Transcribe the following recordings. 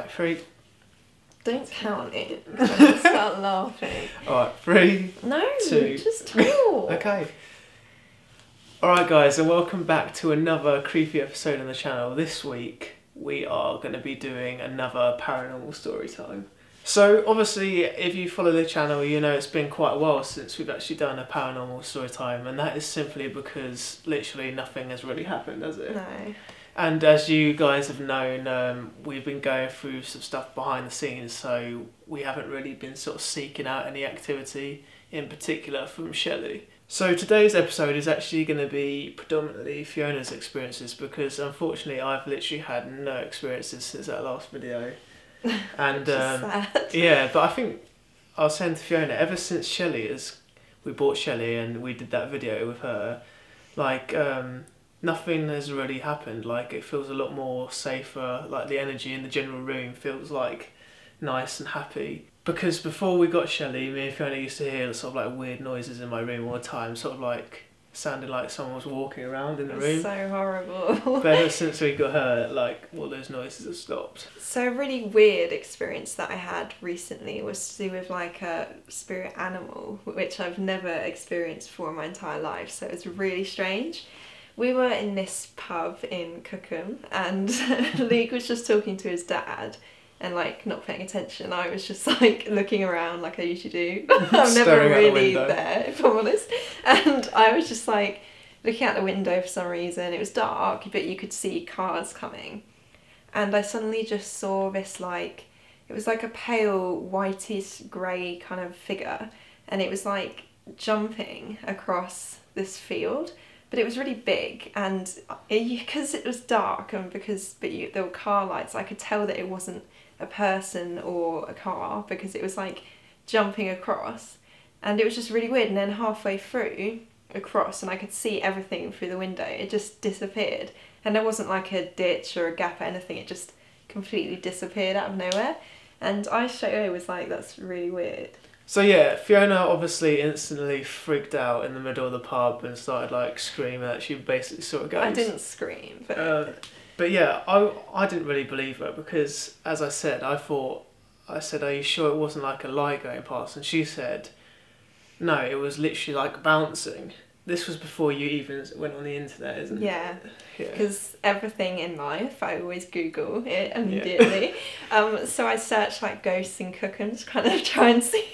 Alright, 3. Don't count it. I'm gonna start laughing. Alright, 3. No, 2. just talk. Okay. Alright guys, and welcome back to another creepy episode on the channel. This week we are going to be doing another paranormal story time. So obviously if you follow the channel you know it's been quite a while since we've actually done a paranormal story time, and that is simply because literally nothing has really happened, has it? No. And as you guys have known, we've been going through some stuff behind the scenes, so we haven't really been sort of seeking out any activity in particular from Shelley. So today's episode is actually going to be predominantly Fiona's experiences, because unfortunately I've literally had no experiences since that last video. And sad. yeah, but I think I was saying to Fiona, ever since we bought Shelley and we did that video with her, like nothing has really happened. Like it feels a lot more safer, like the energy in the general room feels like nice and happy. Because before we got Shelley, me and Fiona used to hear sort of like weird noises in my room all the time, sort of like sounded like someone was walking around in the room. So horrible. But ever since we got her, like all those noises have stopped. So a really weird experience that I had recently was to do with like a spirit animal, which I've never experienced before in my entire life, so it was really strange. We were in this pub in Cookham and Luke was just talking to his dad and like not paying attention. I was just like looking around like I usually do. I'm never really there, if I'm honest. And I was just like looking out the window for some reason. It was dark, but you could see cars coming. And I suddenly just saw this like, it was like a pale whitish grey kind of figure, and it was like jumping across this field. But it was really big, and because it was dark and there were car lights, I could tell that it wasn't a person or a car because it was like jumping across, and it was just really weird. And then halfway through across, and I could see everything through the window, it just disappeared, and there wasn't like a ditch or a gap or anything. It just completely disappeared out of nowhere, and I straight away was like, that's really weird. So yeah, Fiona obviously instantly freaked out in the middle of the pub and started like screaming that she basically saw a ghost. I didn't scream, but yeah, I didn't really believe her because, as I said, I said, are you sure it wasn't like a light going past? And she said, no, it was literally like bouncing. This was before you even went on the internet, isn't it? Yeah, because everything in life, I always Google it immediately. Yeah. So I searched like ghosts in Cookham to kind of try and see,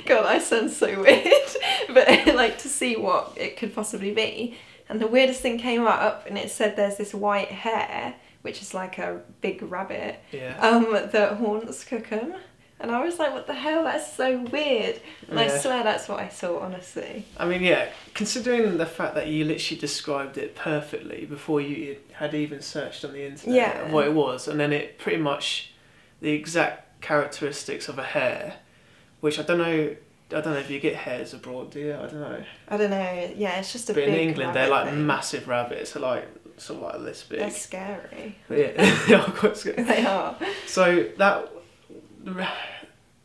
God, I sound so weird, but like to see what it could possibly be. And the weirdest thing came up, and it said there's this white hare, which is like a big rabbit, that haunts Cookham. And I was like, what the hell, that's so weird. And I swear that's what I saw, honestly. I mean, yeah, considering the fact that you literally described it perfectly before you had even searched on the internet of what it was, and then it pretty much, the exact characteristics of a hare, which I don't know if you get hares abroad, do you? I don't know. I don't know, yeah, it's just a big But in England, they're like thing. Massive rabbits, they're like, sort of like this big. They're scary. Yeah, they are quite scary. They are. So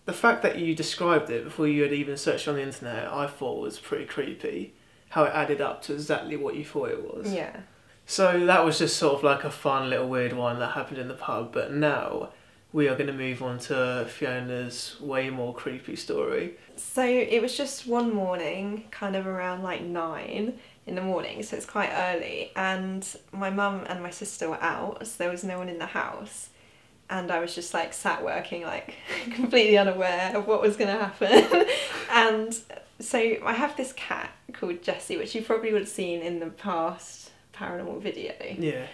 the fact that you described it before you had even searched on the internet, I thought was pretty creepy. How it added up to exactly what you thought it was. Yeah. So that was just sort of like a fun little weird one that happened in the pub. But now we are going to move on to Fiona's way more creepy story. So it was just one morning, kind of around like 9 in the morning, so it's quite early. And my mum and my sister were out, so there was no one in the house. And I was just like sat working, like completely unaware of what was going to happen. And so I have this cat called Jessie, which you probably would have seen in the past paranormal video. Yeah.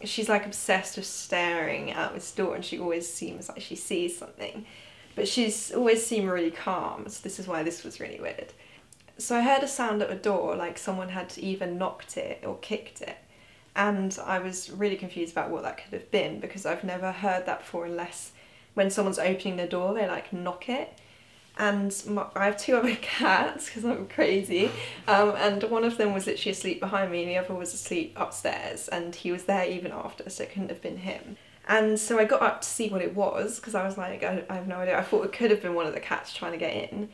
She's like obsessed with staring out this door, and she always seems like she sees something. But she's always seemed really calm, so this is why this was really weird. So I heard a sound at the door, like someone had either knocked it or kicked it. And I was really confused about what that could have been, because I've never heard that before, unless when someone's opening the door, they like knock it. And I have 2 other cats, because I'm crazy, and one of them was literally asleep behind me, and the other was asleep upstairs, and he was there even after, so it couldn't have been him. And so I got up to see what it was, because I was like, I have no idea. I thought it could have been one of the cats trying to get in.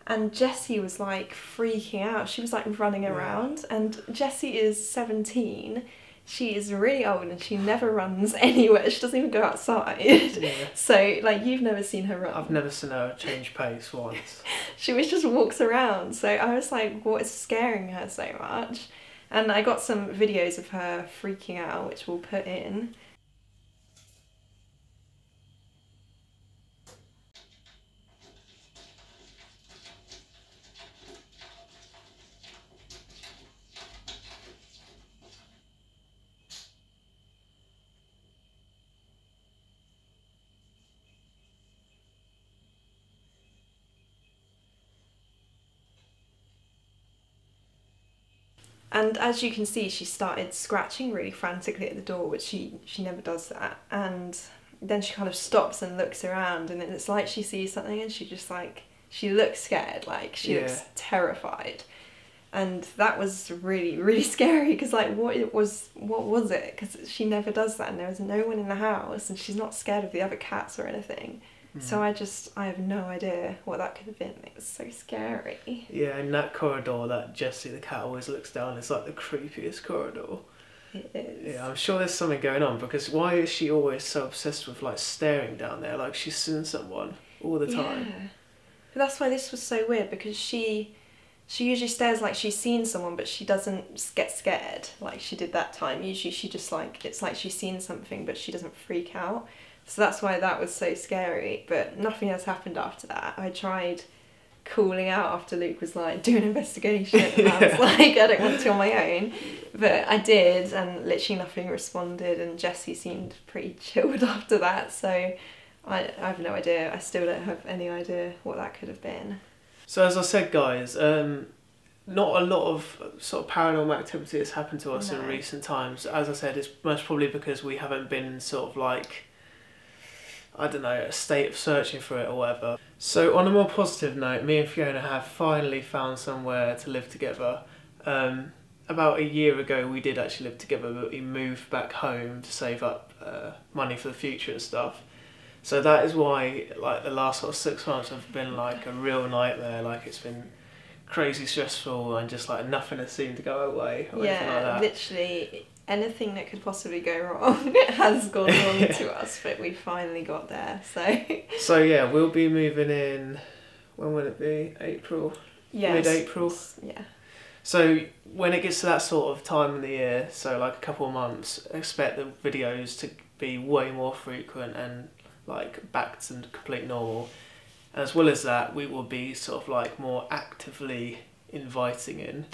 And Jessie was like freaking out. She was like running around, and Jessie is 17. she is really old and she never runs anywhere. She doesn't even go outside. Yeah. So, like, you've never seen her run. I've never seen her change pace once. She always just walks around. So I was like, what is scaring her so much? And I got some videos of her freaking out, which we'll put in. And as you can see, she started scratching really frantically at the door, which she never does that. And then she kind of stops and looks around, and it's like she sees something and she just like, she looks scared, like she looks terrified. And that was really, really scary, because like what was it? Because she never does that, and there was no one in the house, and she's not scared of the other cats or anything. So I have no idea what that could have been. It was so scary. Yeah, in that corridor that Jessie the cat always looks down, it's like the creepiest corridor. It is. Yeah, I'm sure there's something going on, because why is she always so obsessed with like staring down there like she's seen someone all the time? Yeah. But that's why this was so weird, because she usually stares like she's seen someone, but she doesn't get scared like she did that time. Usually she just like, it's like she's seen something but she doesn't freak out. So that's why that was so scary, but nothing else happened after that. I tried calling out after Luke was like, do an investigation, and I was like, I don't want to on my own. But I did, and literally nothing responded, and Jessie seemed pretty chilled after that, so I have no idea. I still don't have any idea what that could have been. So as I said, guys, not a lot of sort of paranormal activity has happened to us in recent times. As I said, it's most probably because we haven't been sort of like, I don't know, a state of searching for it or whatever. So on a more positive note, me and Fiona have finally found somewhere to live together. About a year ago we did actually live together, but we moved back home to save up money for the future and stuff. So that is why like the last sort of 6 months have been like a real nightmare. Like it's been crazy stressful, and just like nothing has seemed to go away or anything like that. Literally anything that could possibly go wrong has gone wrong to us, but we finally got there. So yeah, we'll be moving in, when will it be? April? Yes. Mid-April? Yeah. So when it gets to that sort of time of the year, so like a couple of months, expect the videos to be way more frequent and like back to complete normal. As well as that, we will be sort of like more actively inviting in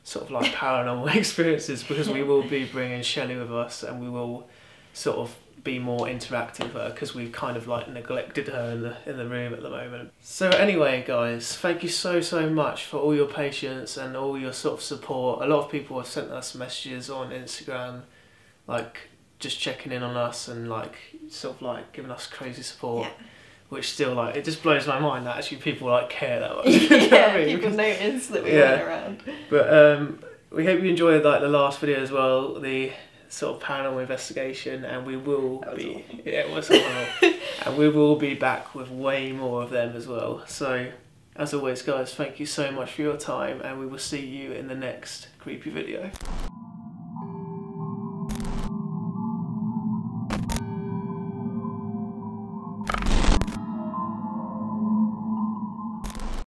sort of like paranormal experiences, because we will be bringing Shelley with us, and we will sort of be more interactive with her, because we've kind of like neglected her in the room at the moment. So anyway, guys, thank you so much for all your patience and all your sort of support. A lot of people have sent us messages on Instagram, like just checking in on us and like sort of like giving us crazy support. Yeah. Which still, like, it just blows my mind that actually people like care that much. Yeah, you know what I mean? people notice that we went around. But we hope you enjoyed like the last video as well, the sort of paranormal investigation, and we will be awful. Yeah, it was horrible. And we will be back with way more of them as well. So as always, guys, thank you so much for your time, and we will see you in the next creepy video.